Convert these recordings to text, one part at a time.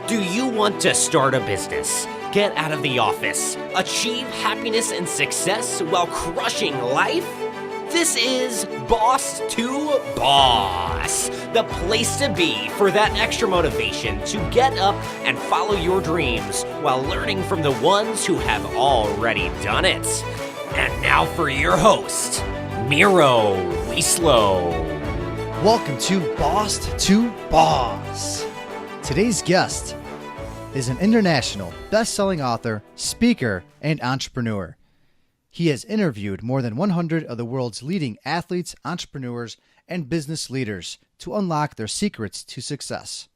Do you want to start a business, get out of the office, achieve happiness and success while crushing life? This is Boss to Boss, the place to be for that extra motivation to get up and follow your dreams while learning from the ones who have already done it. And now for your host, Miro Wieslow. Welcome to Boss to Boss. Today's guest is an international best-selling author, speaker, and entrepreneur. He has interviewed more than 100 of the world's leading athletes, entrepreneurs, and business leaders to unlock their secrets to success.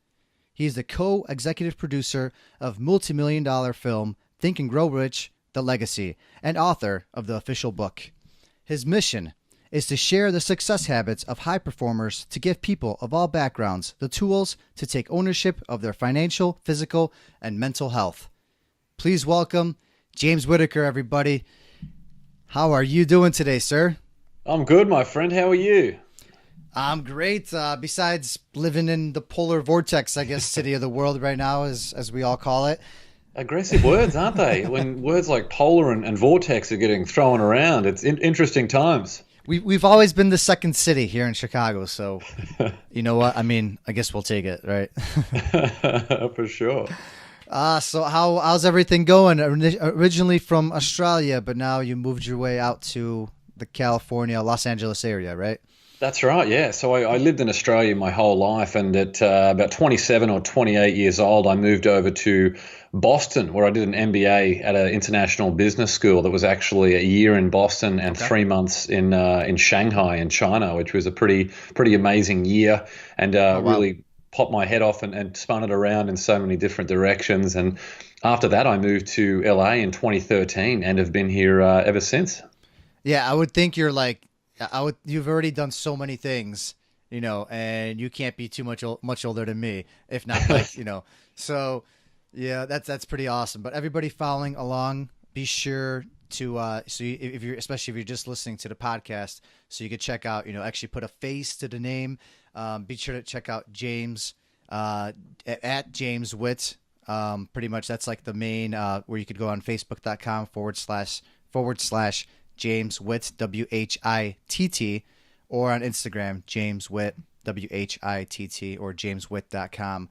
He is the co-executive producer of multimillion-dollar film Think and Grow Rich: The Legacy, and author of the official book. His mission is to share the success habits of high performers to give people of all backgrounds the tools to take ownership of their financial, physical, and mental health. Please welcome James Whittaker, everybody. How are you doing today, sir? I'm good, my friend. How are you? I'm great. Besides living in the polar vortex, I guess, city of the world right now, as we all call it. Aggressive words, aren't they? When words like polar and vortex are getting thrown around, it's interesting times. We've always been the second city here in Chicago, so you know what? I mean, I guess we'll take it, right? For sure. So how's everything going? Originally from Australia, but now you moved your way out to the California, Los Angeles area, right? That's right, yeah. So I lived in Australia my whole life, and at about 27 or 28 years old, I moved over to Boston, where I did an MBA at an international business school that was actually a year in Boston and 3 months in Shanghai in China, which was a pretty amazing year, and really popped my head off and spun it around in so many different directions. And after that, I moved to LA in 2013 and have been here ever since. Yeah, I would think you're like, you've already done so many things, you know, and you can't be too much older than me, if not like, you know. So yeah, that's pretty awesome. But everybody following along, be sure to especially if you're just listening to the podcast, so you could check out, you know, actually put a face to the name. Be sure to check out James at James Witt. Pretty much that's like the main where you could go on facebook.com// James Witt, WHITT, or on Instagram, James Witt, WHITT, or jameswitt.com.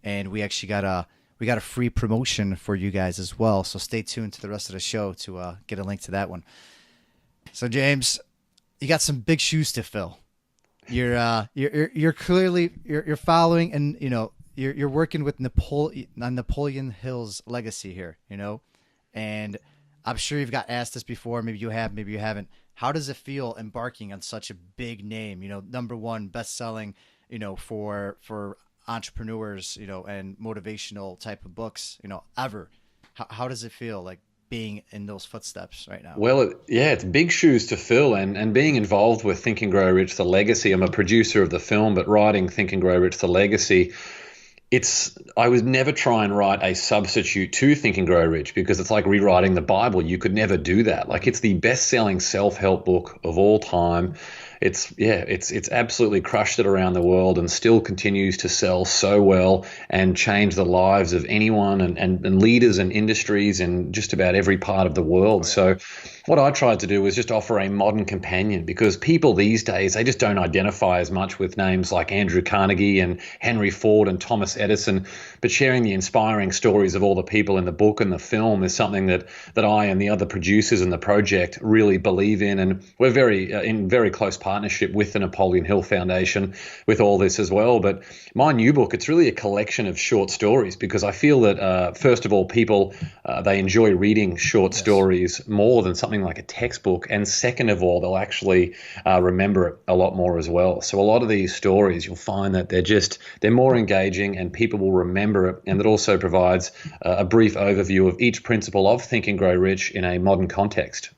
And we actually got a free promotion for you guys as well. So stay tuned to the rest of the show to get a link to that one. So James, you got some big shoes to fill. You're clearly following, and you know you're working with Napoleon Hill's legacy here, you know, and I'm sure you've got asked this before. Maybe you have, maybe you haven't. How does it feel embarking on such a big name? You know, #1 best-selling, you know, for entrepreneurs, you know, and motivational type of books, you know, ever. How does it feel like being in those footsteps right now? Well, it's big shoes to fill, and being involved with Think and Grow Rich: The Legacy. I'm a producer of the film, but writing Think and Grow Rich: The Legacy, I would never try and write a substitute to Think and Grow Rich, because it's like rewriting the Bible. You could never do that. Like, it's the best-selling self-help book of all time. It's absolutely crushed it around the world and still continues to sell so well and change the lives of anyone and leaders and industries in just about every part of the world. So what I tried to do was just offer a modern companion, because people these days, they just don't identify as much with names like Andrew Carnegie and Henry Ford and Thomas Edison, but sharing the inspiring stories of all the people in the book and the film is something that I and the other producers in the project really believe in, and we're in very close partnership with the Napoleon Hill Foundation with all this as well. But my new book, it's really a collection of short stories, because I feel that first of all, people they enjoy reading short stories more than something like a textbook, and second of all, they'll actually remember it a lot more as well. So a lot of these stories, you'll find that they're more engaging and people will remember it, and it also provides a brief overview of each principle of Think and Grow Rich in a modern context.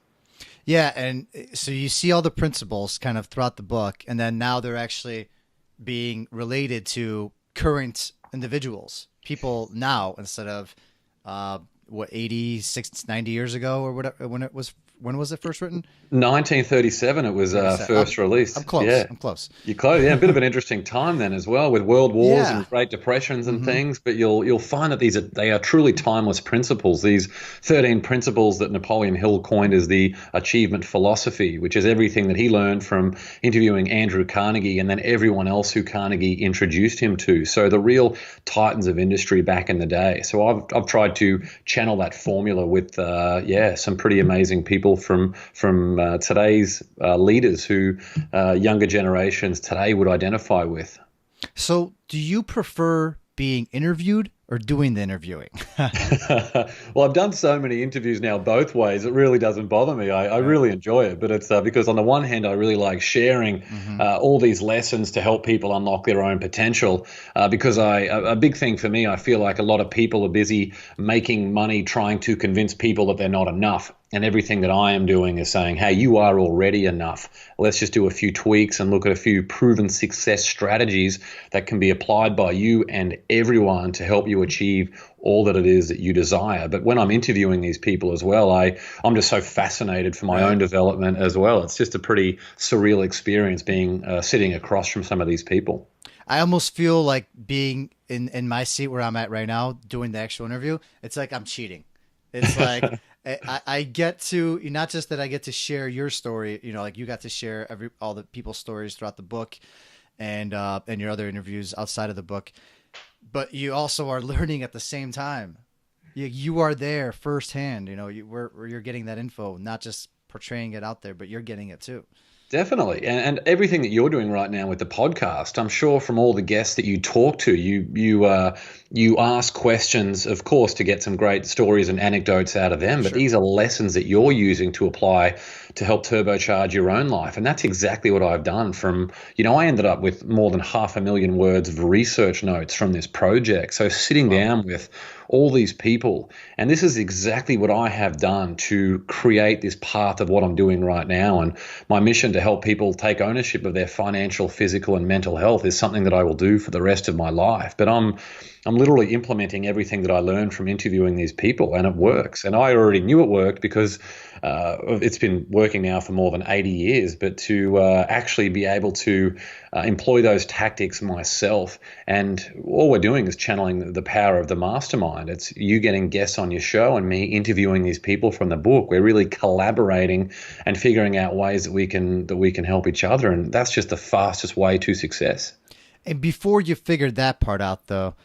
Yeah, and so you see all the principles kind of throughout the book, and then now they're actually being related to current individuals, people now, instead of 86, 90 years ago or whatever when it was when was it first written? 1937 it was first released. I'm close. Yeah. I'm close. You're close. Yeah, a bit of an interesting time then as well, with world wars Yeah. and Great Depressions and things. But you'll find that they are truly timeless principles. These 13 principles that Napoleon Hill coined as the achievement philosophy, which is everything that he learned from interviewing Andrew Carnegie and then everyone else who Carnegie introduced him to. So the real titans of industry back in the day. So I've tried to channel that formula with some pretty amazing people from today's leaders who younger generations today would identify with. So do you prefer being interviewed or doing the interviewing? Well, I've done so many interviews now both ways. It really doesn't bother me. I really enjoy it. But it's because on the one hand, I really like sharing all these lessons to help people unlock their own potential. Because a big thing for me, I feel like a lot of people are busy making money trying to convince people that they're not enough. And everything that I am doing is saying, hey, you are already enough. Let's just do a few tweaks and look at a few proven success strategies that can be applied by you and everyone to help you achieve all that it is that you desire. But when I'm interviewing these people as well, I'm just so fascinated for my own development as well. It's just a pretty surreal experience being sitting across from some of these people. I almost feel like being in my seat where I'm at right now, doing the actual interview, it's like I'm cheating. It's like I get to, not just that I get to share your story, like you got to share all the people's stories throughout the book and your other interviews outside of the book, but you also are learning at the same time. You are there firsthand, you're getting that info, not just portraying it out there, but you're getting it too. Definitely. And everything that you're doing right now with the podcast, I'm sure from all the guests that you talk to, you ask questions, of course, to get some great stories and anecdotes out of them. But these are lessons that you're using to apply to help turbocharge your own life. And that's exactly what I've done I ended up with more than 500,000 words of research notes from this project. So sitting down with all these people, and this is exactly what I have done to create this path of what I'm doing right now. And my mission to help people take ownership of their financial, physical, and mental health is something that I will do for the rest of my life. But I'm literally implementing everything that I learned from interviewing these people, and it works. And I already knew it worked because it's been working now for more than 80 years, but to actually be able to employ those tactics myself, and all we're doing is channeling the power of the mastermind. It's you getting guests on your show and me interviewing these people from the book. We're really collaborating and figuring out ways that we can help each other, and that's just the fastest way to success. And before you figured that part out, though,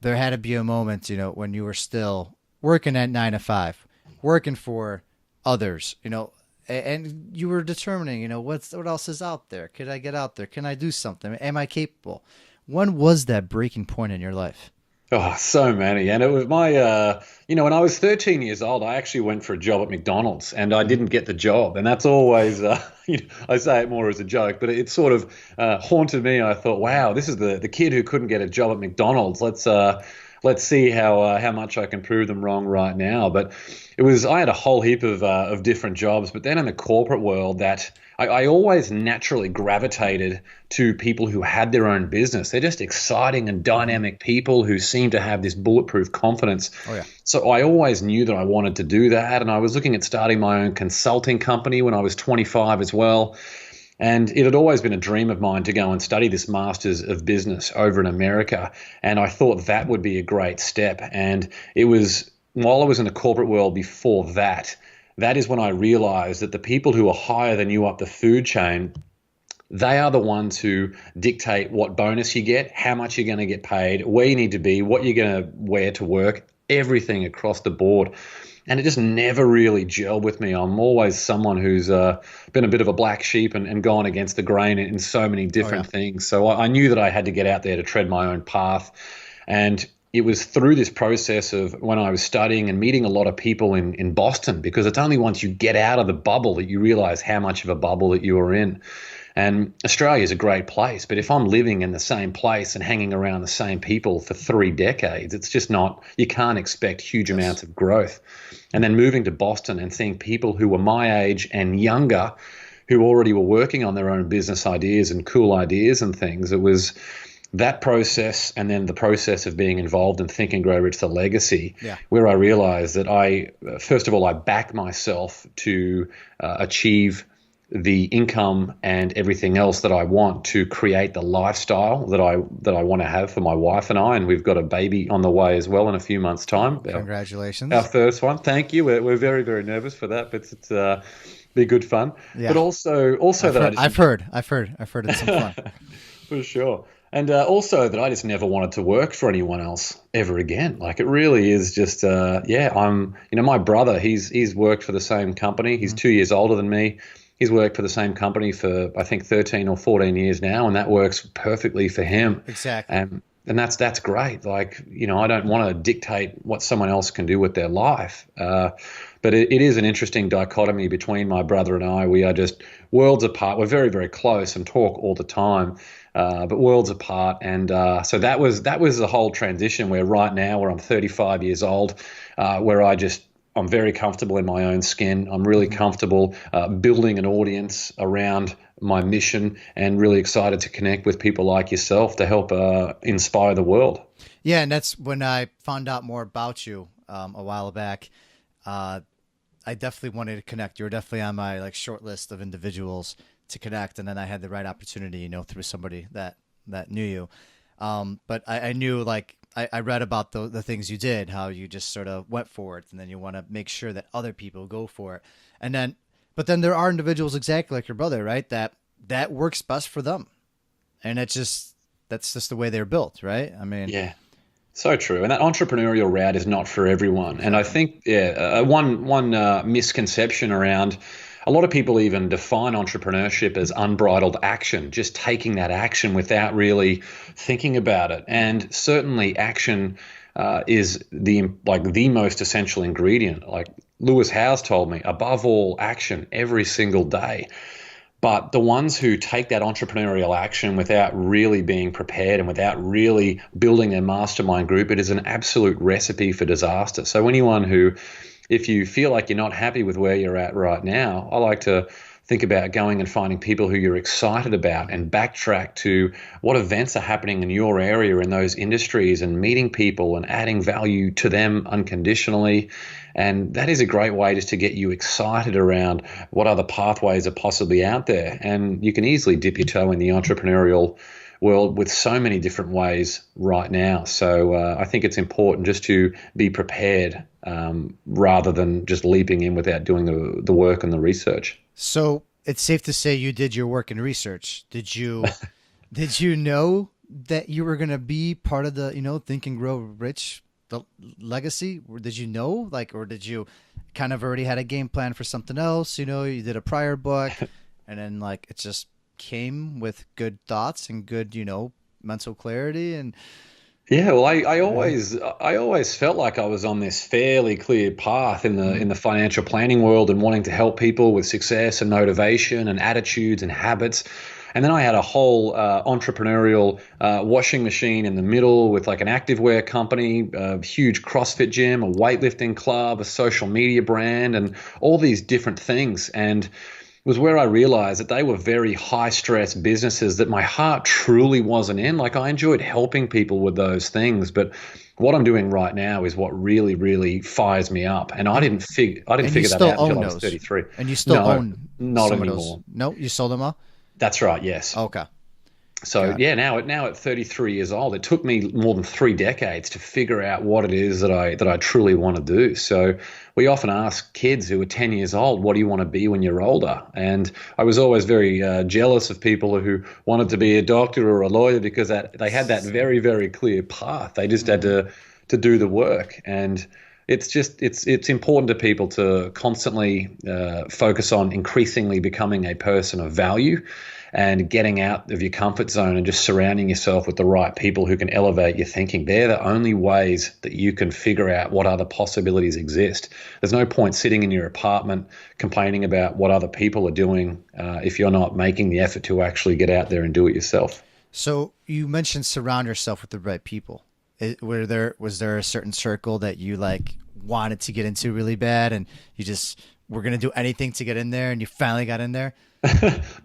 there had to be a moment, when you were still working at 9 to 5, working for others, and you were determining, what else is out there? Could I get out there? Can I do something? Am I capable? When was that breaking point in your life? Oh, so many. And it was my, when I was 13 years old, I actually went for a job at McDonald's and I didn't get the job. And that's always, I say it more as a joke, but it sort of haunted me. I thought, wow, this is the kid who couldn't get a job at McDonald's. Let's see how much I can prove them wrong right now. But I had a whole heap of different jobs, but then in the corporate world that I always naturally gravitated to people who had their own business. They're just exciting and dynamic people who seem to have this bulletproof confidence. Oh, yeah. So I always knew that I wanted to do that. And I was looking at starting my own consulting company when I was 25 as well. And it had always been a dream of mine to go and study this Masters of Business over in America. And I thought that would be a great step. And it was while I was in the corporate world before that is when I realized that the people who are higher than you up the food chain, they are the ones who dictate what bonus you get, how much you're going to get paid, where you need to be, what you're going to wear to work, everything across the board. And it just never really gelled with me. I'm always someone who's been a bit of a black sheep and gone against the grain in so many different things. So I knew that I had to get out there to tread my own path. And it was through this process of when I was studying and meeting a lot of people in Boston, because it's only once you get out of the bubble that you realize how much of a bubble that you are in. And Australia is a great place, but if I'm living in the same place and hanging around the same people for 3 decades, it's just not, you can't expect huge amounts of growth. And then moving to Boston and seeing people who were my age and younger who already were working on their own business ideas and cool ideas and things, it was that process, and then the process of being involved in Think and Grow Rich, the legacy, Yeah. where I realized that first of all, I back myself to achieve the income and everything else that I want to create the lifestyle that I want to have for my wife and I. And we've got a baby on the way as well in a few months' time. Congratulations. Our first one. Thank you. We're very, very nervous for that, but it's be good fun. Yeah. But also I've heard it's some fun. For sure. And also that I just never wanted to work for anyone else ever again. Like it really is just, my brother, he's worked for the same company. He's 2 years older than me. He's worked for the same company for, I think, 13 or 14 years now, and that works perfectly for him. Exactly. And that's great. Like, I don't want to dictate what someone else can do with their life. But it is an interesting dichotomy between my brother and I. We are just worlds apart. We're very, very close and talk all the time, but worlds apart. And so that was the whole transition where right now, where I'm 35 years old, where I'm very comfortable in my own skin. I'm really comfortable building an audience around my mission and really excited to connect with people like yourself to help inspire the world. Yeah, and that's when I found out more about you a while back. I definitely wanted to connect. You were definitely on my short list of individuals to connect, and then I had the right opportunity, through somebody that knew you. But I knew I read about the things you did, how you just sort of went for it, and then you want to make sure that other people go for it. But then there are individuals exactly like your brother, right? That works best for them. And that's just the way they're built, right? I mean, yeah, so true. And that entrepreneurial route is not for everyone. And I think, one misconception around a lot of people even define entrepreneurship as unbridled action, just taking that action without really thinking about it. And certainly action is the most essential ingredient. Like Lewis Howes told me, above all, action every single day. But the ones who take that entrepreneurial action without really being prepared and without really building their mastermind group, it is an absolute recipe for disaster. So if you feel like you're not happy with where you're at right now, I like to think about going and finding people who you're excited about and backtrack to what events are happening in your area in those industries and meeting people and adding value to them unconditionally. And that is a great way just to get you excited around what other pathways are possibly out there. And you can easily dip your toe in the entrepreneurial world with so many different ways right now. So I think it's important just to be prepared rather than just leaping in without doing the work and the research. So it's safe to say you did your work and research. Did you know that you were going to be part of the, Think and Grow Rich, the legacy? Or did you know, or did you kind of already had a game plan for something else? You did a prior book and then it just came with good thoughts and good, mental clarity and. Yeah, well, I always felt like I was on this fairly clear path in the financial planning world and wanting to help people with success and motivation and attitudes and habits. And then I had a whole entrepreneurial washing machine in the middle with an activewear company, a huge CrossFit gym, a weightlifting club, a social media brand, and all these different things. And it was where I realized that they were very high-stress businesses that my heart truly wasn't in. I enjoyed helping people with those things, but what I'm doing right now is what really, really fires me up. And I didn't figure that out until I was 33. And you still own not some anymore. of those? No, you sold them all? That's right. Yes. Okay. So now at 33 years old, it took me more than 3 decades to figure out what it is that I truly want to do. So we often ask kids who are 10 years old, what do you want to be when you're older? And I was always very jealous of people who wanted to be a doctor or a lawyer because they had that very, very clear path. They just had to do the work. And it's important to people to constantly focus on increasingly becoming a person of value and getting out of your comfort zone and just surrounding yourself with the right people who can elevate your thinking. They're the only ways that you can figure out what other possibilities exist. There's no point sitting in your apartment complaining about what other people are doing if you're not making the effort to actually get out there and do it yourself. So you mentioned surround yourself with the right people. Was there a certain circle that you wanted to get into really bad and you just were going to do anything to get in there and you finally got in there?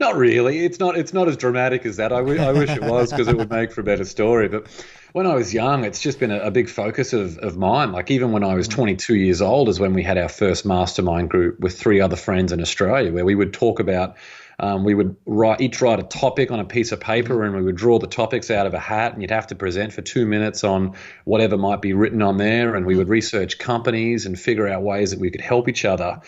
Not really. It's not as dramatic as that. I wish it was, because it would make for a better story. But when I was young, it's just been a big focus of mine. Like even when I was 22 years old is when we had our first mastermind group with 3 other friends in Australia, where we would talk about, we would each write a topic on a piece of paper, and we would draw the topics out of a hat, and you'd have to present for 2 minutes on whatever might be written on there. And we would research companies and figure out ways that we could help each other.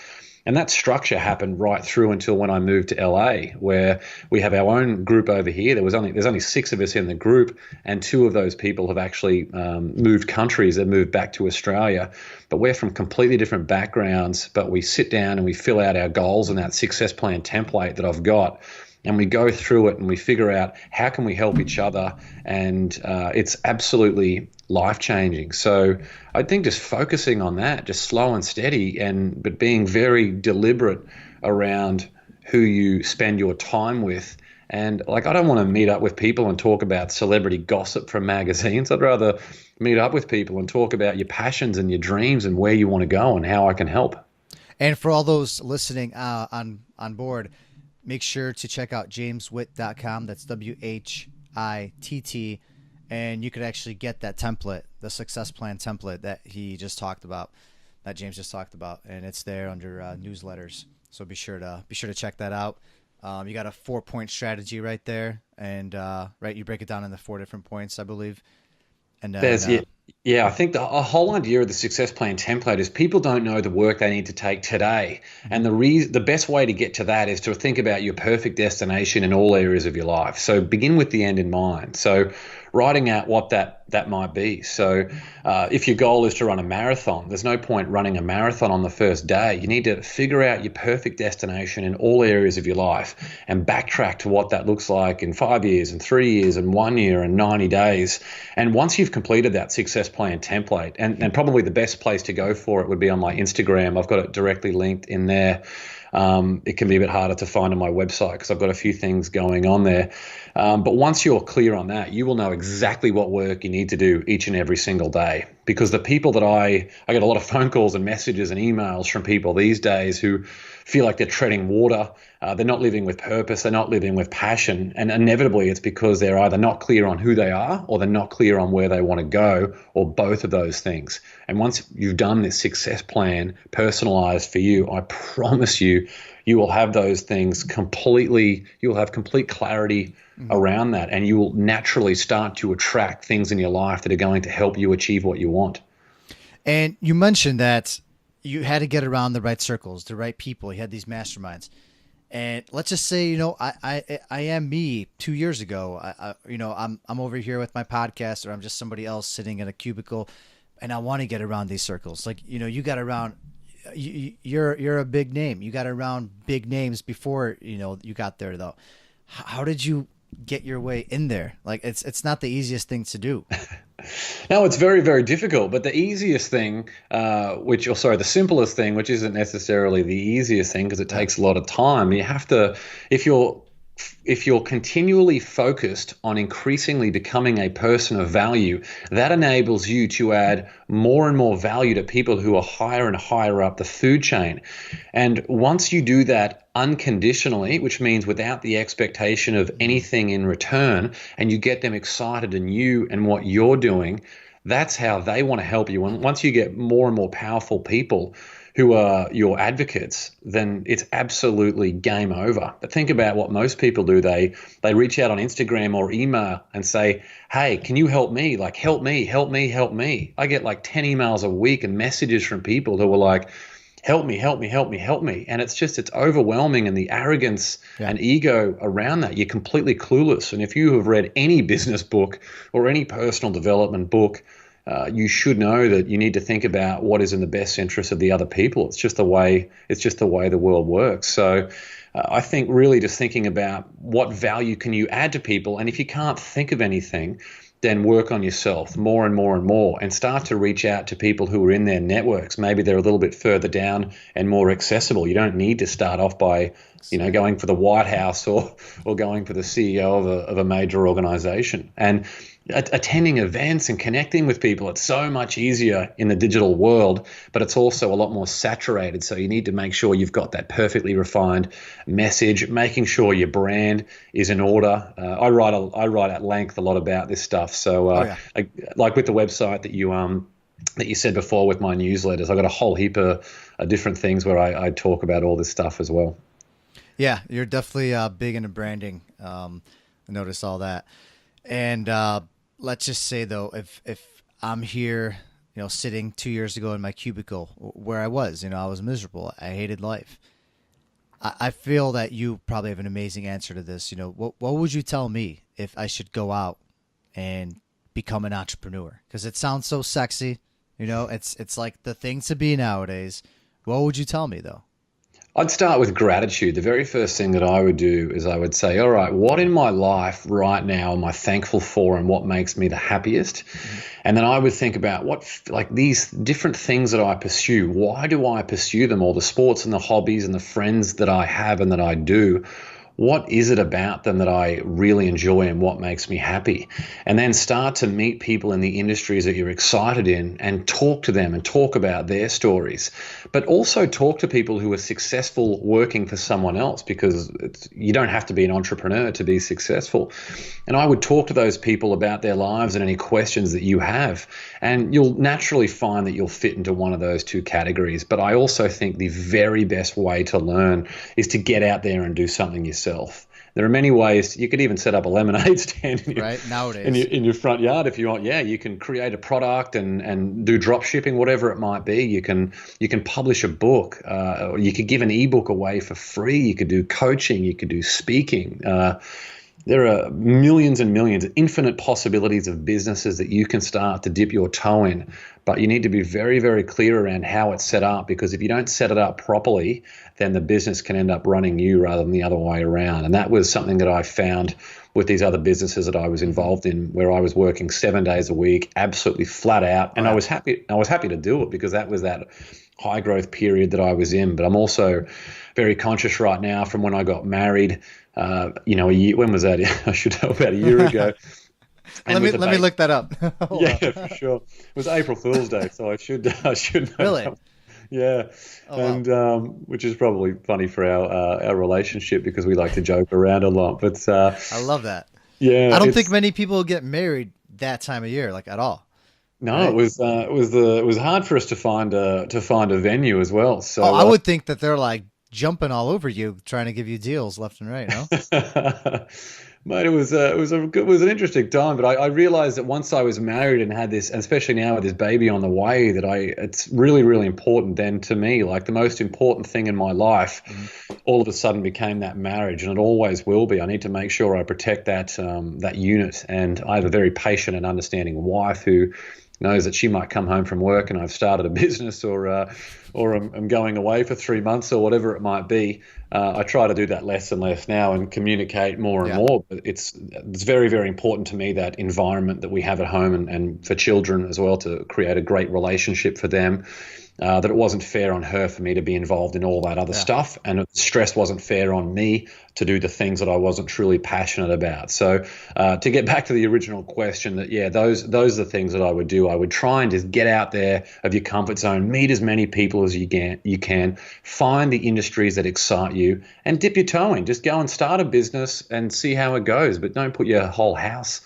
And that structure happened right through until when I moved to LA, where we have our own group over here. There's only 6 of us in the group, and 2 of those people have actually moved countries. They've moved back to Australia, but we're from completely different backgrounds. But we sit down and we fill out our goals in that success plan template that I've got. And we go through it and we figure out how can we help each other, and it's absolutely life-changing. So I think just focusing on that, just slow and steady, but being very deliberate around who you spend your time with. And like, I don't want to meet up with people and talk about celebrity gossip from magazines. I'd rather meet up with people and talk about your passions and your dreams and where you want to go and how I can help. And for all those listening on board, make sure to check out jameswitt.com. That's WHITT. And you could actually get that template, the success plan template that he just talked about, that James just talked about. And it's there under newsletters. So be sure to check that out. You got a 4-point strategy right there. And right, you break it down into 4 different points, I believe. And yeah, I think the whole idea of the success plan template is people don't know the work they need to take today. And the best way to get to that is to think about your perfect destination in all areas of your life. So begin with the end in mind. So writing out what that might be. So if your goal is to run a marathon, there's no point running a marathon on the first day. You need to figure out your perfect destination in all areas of your life and backtrack to what that looks like in 5 years and 3 years and 1 year and 90 days. And once you've completed that success plan template, and probably the best place to go for it would be on my Instagram. I've got it directly linked in there. It can be a bit harder to find on my website because I've got a few things going on there. But once you're clear on that, you will know exactly what work you need to do each and every single day. Because the people that I get a lot of phone calls and messages and emails from people these days who feel like they're treading water. They're not living with purpose. They're not living with passion. And inevitably, it's because they're either not clear on who they are or they're not clear on where they want to go, or both of those things. And once you've done this success plan personalized for you, I promise you, you will have those things completely, you'll have complete clarity around that, and you will naturally start to attract things in your life that are going to help you achieve what you want. And you mentioned that you had to get around the right circles, the right people. You had these masterminds. And let's just say, I am me 2 years ago. I'm over here with my podcast, or I'm just somebody else sitting in a cubicle, and I want to get around these circles. Like, you got around, you're a big name. You got around big names before, you got there though. How did you get your way in there? Like, it's not the easiest thing to do. No, it's very, very difficult. But the easiest thing, the simplest thing, which isn't necessarily the easiest thing because it takes a lot of time. You have to, if you're continually focused on increasingly becoming a person of value, that enables you to add more and more value to people who are higher and higher up the food chain. And once you do that unconditionally, which means without the expectation of anything in return, and you get them excited in you and what you're doing, that's how they want to help you. And once you get more and more powerful people who are your advocates, then it's absolutely game over. But think about what most people do. They reach out on Instagram or email and say, hey, can you help me? Like, help me, help me, help me. I get like 10 emails a week and messages from people who are like, help me, help me, help me, help me. And it's overwhelming, and the arrogance and ego around that, you're completely clueless. And if you have read any business book or any personal development book, you should know that you need to think about what is in the best interest of the other people. It's just the way the world works. So I think really just thinking about what value can you add to people. And if you can't think of anything, then work on yourself more and more and more, and start to reach out to people who are in their networks. Maybe they're a little bit further down and more accessible. You don't need to start off by, going for the White House or going for the CEO of a major organization. And attending events and connecting with people. It's so much easier in the digital world, but it's also a lot more saturated. So you need to make sure you've got that perfectly refined message, making sure your brand is in order. I write at length a lot about this stuff. So like with the website that you said before with my newsletters, I've got a whole heap of different things where I talk about all this stuff as well. Yeah, you're definitely big into branding. I noticed all that. And let's just say, though, if I'm here, sitting 2 years ago in my cubicle where I was, I was miserable. I hated life. I feel that you probably have an amazing answer to this. What would you tell me if I should go out and become an entrepreneur? Because it sounds so sexy. It's like the thing to be nowadays. What would you tell me, though? I'd start with gratitude. The very first thing that I would do is I would say, all right, what in my life right now am I thankful for and what makes me the happiest? And then I would think about these different things that I pursue. Why do I pursue them? All the sports and the hobbies and the friends that I have and that I do. What is it about them that I really enjoy and what makes me happy? And then start to meet people in the industries that you're excited in and talk to them and talk about their stories. But also talk to people who are successful working for someone else, because you don't have to be an entrepreneur to be successful. And I would talk to those people about their lives and any questions that you have. And you'll naturally find that you'll fit into one of those two categories. But I also think the very best way to learn is to get out there and do something yourself. There are many ways. You could even set up a lemonade stand nowadays in your front yard if you want. Yeah, you can create a product and do drop shipping, whatever it might be. You can publish a book. Or you could give an ebook away for free. You could do coaching. You could do speaking. There are millions and millions, infinite possibilities of businesses that you can start to dip your toe in. But you need to be very, very clear around how it's set up, because if you don't set it up properly, then the business can end up running you rather than the other way around. And that was something that I found with these other businesses that I was involved in, where I was working 7 days a week, absolutely flat out. And I was happy to do it because that was that high growth period that I was in. But I'm also very conscious right now from when I got married. A year, when was that? I should know, about a year ago. Let me look that up. Yeah, for sure. It was April Fool's Day, so I should know. Really? That. Yeah, which is probably funny for our relationship because we like to joke around a lot. But I love that. Yeah, I don't think many people get married that time of year, like at all. No, right? it was hard for us to find a venue as well. So I would think that they're like jumping all over you, trying to give you deals left and right. No. Mate, it was an interesting time, but I realized that once I was married and had this, and especially now with this baby on the way, that it's really, really important then to me. Like the most important thing in my life, all of a sudden became that marriage, and it always will be. I need to make sure I protect that unit, and I have a very patient and understanding wife who knows that she might come home from work and I've started a business or I'm going away for 3 months or whatever it might be. I try to do that less and less now and communicate more and more. But it's very, very important to me, that environment that we have at home and for children as well, to create a great relationship for them. That it wasn't fair on her for me to be involved in all that other stuff, and stress wasn't fair on me to do the things that I wasn't truly passionate about. So to get back to the original question, those are the things that I would do. I would try and just get out there of your comfort zone, meet as many people as you can, find the industries that excite you, and dip your toe in. Just go and start a business and see how it goes, but don't put your whole house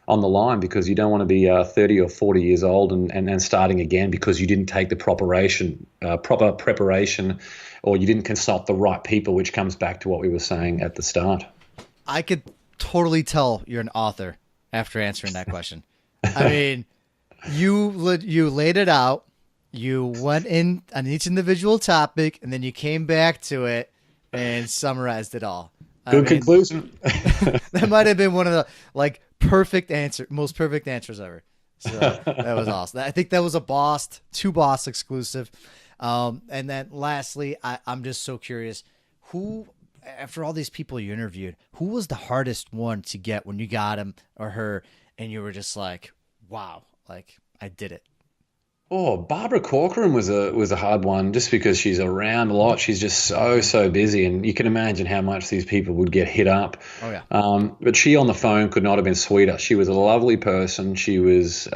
on the line because you don't want to be 30 or 40 years old and starting again because you didn't take the proper preparation, or you didn't consult the right people, which comes back to what we were saying at the start. I could totally tell you're an author after answering that question. I mean, you laid it out. You went in on each individual topic, and then you came back to it and summarized it all. Good conclusion. That might have been one of the most perfect answers ever. So that was awesome. I think that was a two boss exclusive. And then lastly, I'm just so curious, who, after all these people you interviewed, who was the hardest one to get when you got him or her and you were just like, wow, like I did it? Oh, Barbara Corcoran was a hard one just because she's around a lot. She's just so busy, and you can imagine how much these people would get hit up. Oh yeah. But she on the phone could not have been sweeter. She was a lovely person. She was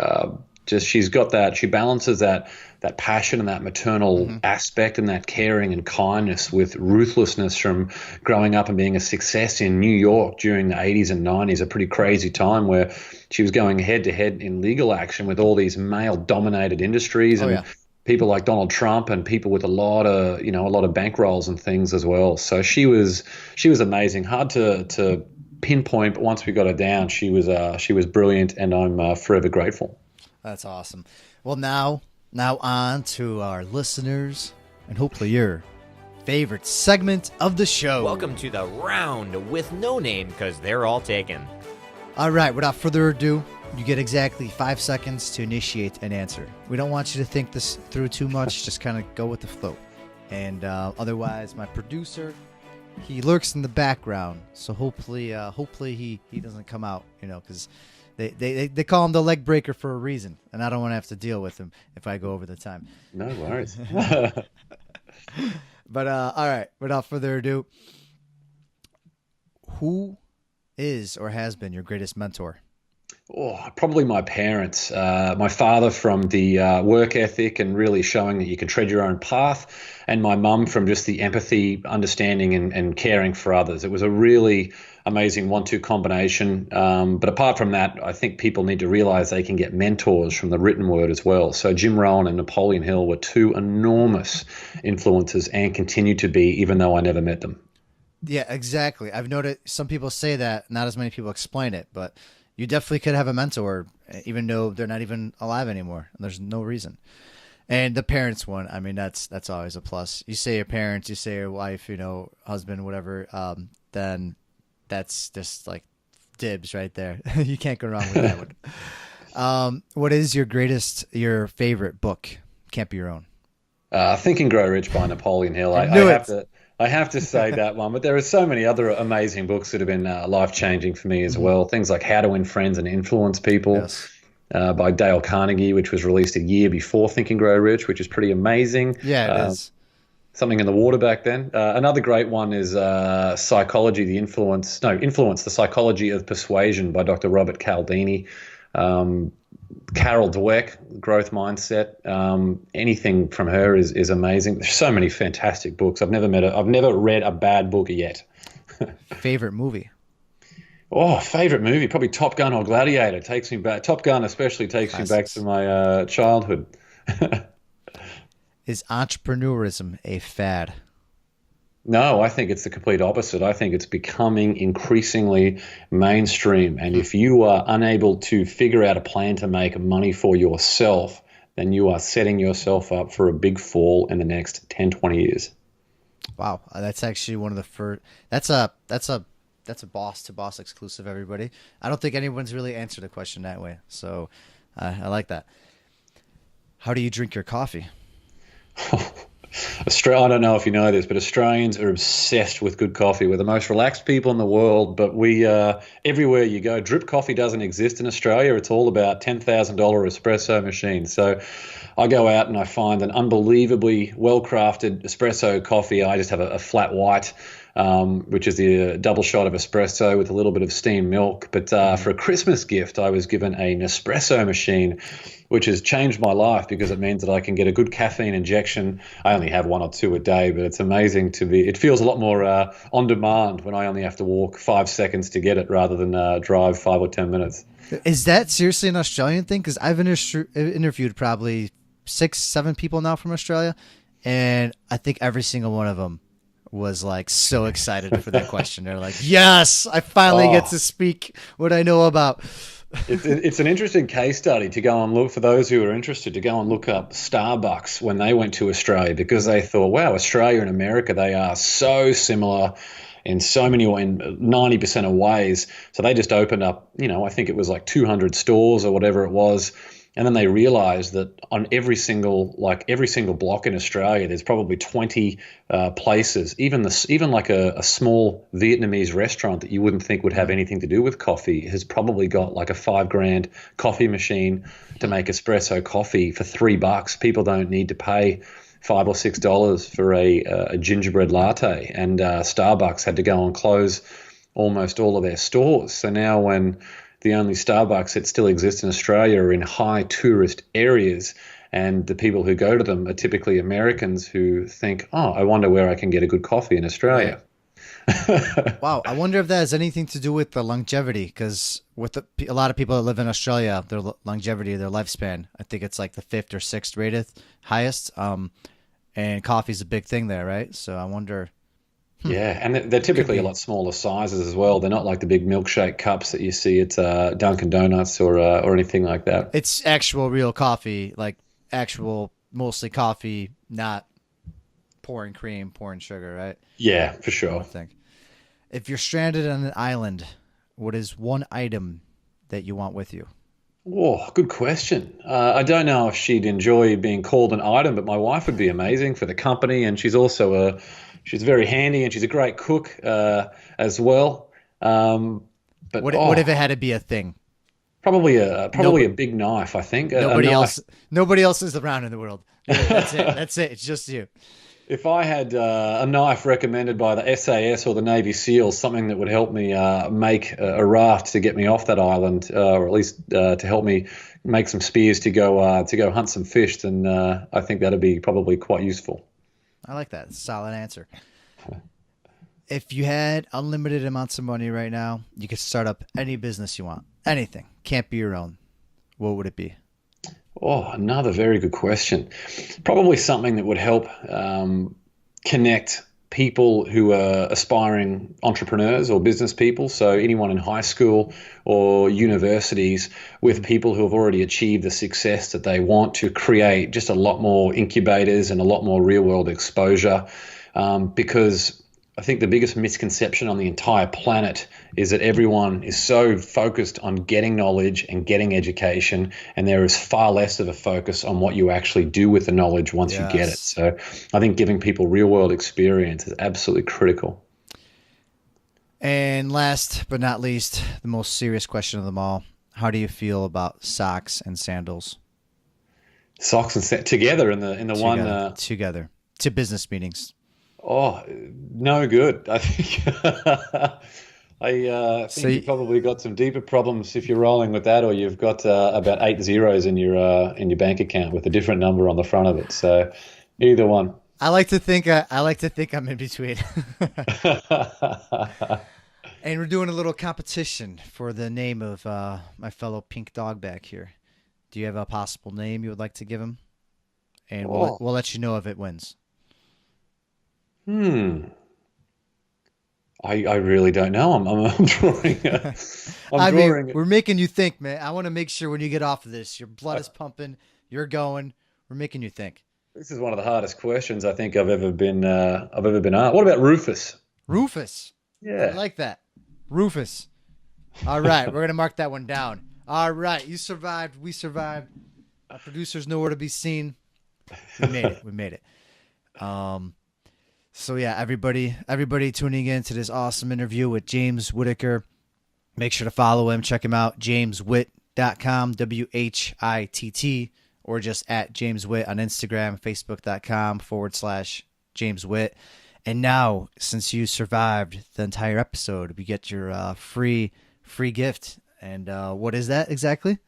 she's got that. She balances that passion and that maternal aspect and that caring and kindness with ruthlessness from growing up and being a success in New York during the 80s and 90s, a pretty crazy time where she was going head to head in legal action with all these male dominated industries and people like Donald Trump and people with a lot of bankrolls and things as well. So she was amazing. Hard to pinpoint, but once we got her down, she was brilliant, and I'm forever grateful. That's awesome. Well, now on to our listeners and hopefully your favorite segment of the show. Welcome to the round with no name, because they're all taken. All right, without further ado, you get exactly 5 seconds to initiate an answer. We don't want you to think this through too much. Just kind of go with the flow. And otherwise, my producer, he lurks in the background. So hopefully he doesn't come out, because they call him the leg breaker for a reason. And I don't want to have to deal with him if I go over the time. No worries. But all right, without further ado, who is or has been your greatest mentor? Oh, probably my parents. My father from the work ethic and really showing that you can tread your own path, and my mum from just the empathy, understanding, and caring for others. It was a really amazing 1-2 combination. But apart from that, I think people need to realize they can get mentors from the written word as well. So Jim Rohn and Napoleon Hill were two enormous influences and continue to be, even though I never met them. Yeah, exactly. I've noticed some people say that, not as many people explain it, but you definitely could have a mentor, even though they're not even alive anymore. And there's no reason. And the parents one, I mean, that's always a plus. You say your parents, you say your wife, husband, whatever, then that's just like dibs right there. You can't go wrong with that one. What is your favorite book? Can't be your own. Think and Grow Rich by Napoleon Hill. I have to say that one, but there are so many other amazing books that have been life-changing for me as well. Things like How to Win Friends and Influence People by Dale Carnegie, which was released a year before Think and Grow Rich, which is pretty amazing. Yeah, it is. Something in the water back then. Another great one is Influence, the Psychology of Persuasion by Dr. Robert Cialdini. Carol Dweck, Growth Mindset. Anything from her is amazing. There's so many fantastic books. I've never read a bad book yet. Favorite movie? Oh, favorite movie, probably Top Gun or Gladiator. Takes me back. Top Gun especially takes me back to my childhood. Is entrepreneurism a fad? No, I think it's the complete opposite. I think it's becoming increasingly mainstream. And if you are unable to figure out a plan to make money for yourself, then you are setting yourself up for a big fall in the next 10, 20 years. Wow. That's actually one of the first. That's a boss to boss exclusive, everybody. I don't think anyone's really answered a question that way. So I like that. How do you drink your coffee? I don't know if you know this, but Australians are obsessed with good coffee. We're the most relaxed people in the world, but we everywhere you go, drip coffee doesn't exist in Australia. It's all about $10,000 espresso machines. So I go out and I find an unbelievably well-crafted espresso coffee. I just have a flat white, which is the double shot of espresso with a little bit of steamed milk. But for a Christmas gift, I was given a Nespresso machine, which has changed my life because it means that I can get a good caffeine injection. I only have 1 or 2 a day, but it's amazing it feels a lot more on demand when I only have to walk 5 seconds to get it rather than drive 5 or 10 minutes. Is that seriously an Australian thing? Because I've interviewed probably 6-7 people now from Australia, and I think every single one of them was like so excited for that question. They're like, yes, I finally get to speak what I know about. It's an interesting case study to go and look, for those who are interested, to go and look up Starbucks when they went to Australia, because they thought, wow, Australia and America, they are so similar in so many, in 90% of ways. So they just opened up, I think it was like 200 stores or whatever it was. And then they realized that on every single block in Australia, there's probably 20 places, even like a small Vietnamese restaurant that you wouldn't think would have anything to do with coffee has probably got like a $5,000 coffee machine to make espresso coffee for $3. People don't need to pay $5 or $6 for a gingerbread latte, and Starbucks had to go and close almost all of their stores. So now when the only Starbucks that still exists in Australia are in high tourist areas, and the people who go to them are typically Americans who think, oh, I wonder where I can get a good coffee in Australia. Wow, I wonder if that has anything to do with the longevity, because with a lot of people that live in Australia, their longevity, their lifespan, I think it's like the 5th or 6th rated highest, and coffee's a big thing there, right? So I wonder. Yeah, and they're typically a lot smaller sizes as well. They're not like the big milkshake cups that you see at Dunkin' Donuts or anything like that. It's actual real coffee, like actual mostly coffee, not pouring cream, pouring sugar, right? Yeah, for sure. I think. If you're stranded on an island, what is one item that you want with you? Oh, good question. I don't know if she'd enjoy being called an item, but my wife would be amazing for the company, and she's also she's very handy, and she's a great cook as well. But what if it had to be a thing? Probably a big knife, I think. Nobody else is around in the world. That's it. That's it. It's just you. If I had a knife recommended by the SAS or the Navy SEALs, something that would help me make a raft to get me off that island, or at least to help me make some spears to go hunt some fish, then I think that'd be probably quite useful. I like that. Solid answer. If you had unlimited amounts of money right now, you could start up any business you want. Anything. Can't be your own. What would it be? Oh, another very good question. Probably something that would help connect people who are aspiring entrepreneurs or business people, so anyone in high school or universities, with people who have already achieved the success that they want, to create just a lot more incubators and a lot more real-world exposure, because I think the biggest misconception on the entire planet is that everyone is so focused on getting knowledge and getting education, and there is far less of a focus on what you actually do with the knowledge once you get it. So I think giving people real-world experience is absolutely critical. And last but not least, the most serious question of them all, how do you feel about socks and sandals? Socks and together in the one together to business meetings. Oh, no good. I think you probably got some deeper problems if you're rolling with that, or you've got about 8 zeros in your bank account with a different number on the front of it. So either one. I like to think I'm in between. And we're doing a little competition for the name of my fellow pink dog back here. Do you have a possible name you would like to give him? And we'll let you know if it wins. I really don't know. I'm drawing. We're making you think, man. I want to make sure when you get off of this, your blood is pumping, you're going. We're making you think. This is one of the hardest questions I think I've ever been asked. What about Rufus? Rufus. Yeah, I like that. Rufus. All right, we're gonna mark that one down. All right, you survived. We survived. Our producers know where to be seen. We made it. We made it. So yeah, everybody tuning in to this awesome interview with James Whittaker. Make sure to follow him. Check him out, jameswitt.com, WHITT, or just at jameswitt on Instagram, facebook.com/jameswitt. And now, since you survived the entire episode, we get your free gift. And what is that exactly?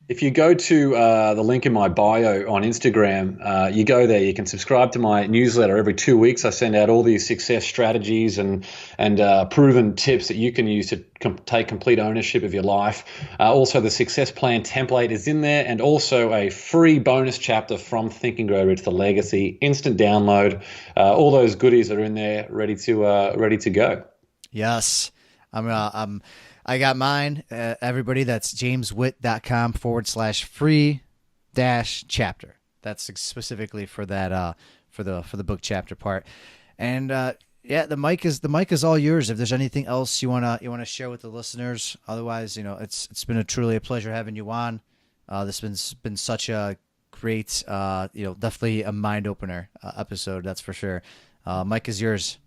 If you go to the link in my bio on Instagram, you go there, you can subscribe to my newsletter every 2 weeks. I send out all these success strategies and proven tips that you can use to take complete ownership of your life. Also, the success plan template is in there, and also a free bonus chapter from Think and Grow Rich: The Legacy, instant download. All those goodies are in there, ready to go. Yes, I got mine. Everybody, that's jameswitt.com/free-chapter. That's specifically for that for the book chapter part. And yeah, the mic is all yours. If there's anything else you wanna share with the listeners, otherwise, it's been truly a pleasure having you on. This has been such a great, definitely a mind opener episode. That's for sure. Mike is yours.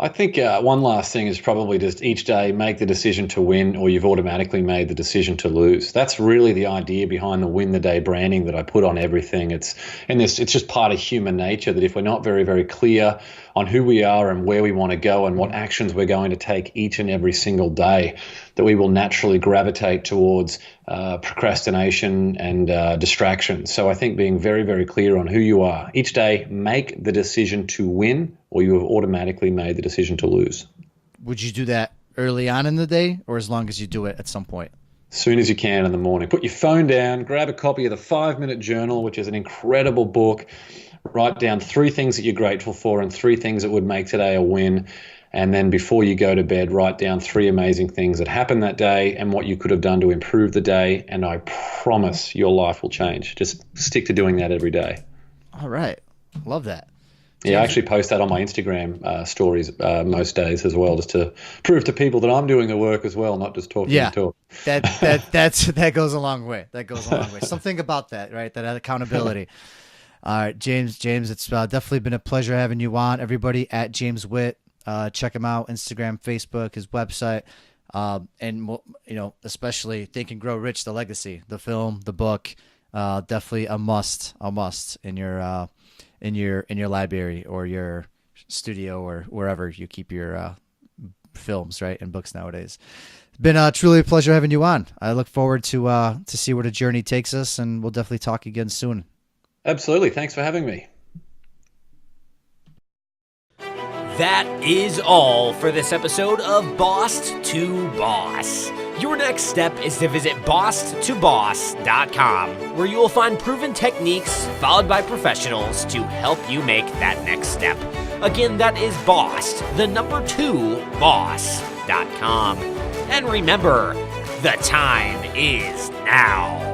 I think one last thing is probably just each day make the decision to win, or you've automatically made the decision to lose. That's really the idea behind the win the day branding that I put on everything. It's just part of human nature that if we're not very, very clear on who we are and where we want to go and what actions we're going to take each and every single day, that we will naturally gravitate towards procrastination and distraction. So I think being very, very clear on who you are each day, make the decision to win, or you have automatically made the decision to lose. Would you do that early on in the day, or as long as you do it at some point? As soon as you can in the morning. Put your phone down, grab a copy of the 5-Minute Journal, which is an incredible book. Write down 3 things that you're grateful for and 3 things that would make today a win. And then before you go to bed, write down 3 amazing things that happened that day and what you could have done to improve the day. And I promise your life will change. Just stick to doing that every day. All right. Love that. Yeah, I actually post that on my Instagram stories most days as well, just to prove to people that I'm doing the work as well, not just talking the talk. That goes a long way. That goes a long way. Something about that, right? That accountability. All right, James, it's definitely been a pleasure having you on. Everybody at James Whitt, check him out, Instagram, Facebook, his website, and especially Think and Grow Rich: The Legacy, the film, the book, definitely a must in your library or your studio or wherever you keep your films, right, and books nowadays. It's been truly a pleasure having you on. I look forward to see where the journey takes us, and we'll definitely talk again soon. Absolutely. Thanks for having me. That is all for this episode of Boss to Boss. Your next step is to visit bosstoboss.com, where you will find proven techniques followed by professionals to help you make that next step. Again, that is boss2boss.com. And remember, the time is now.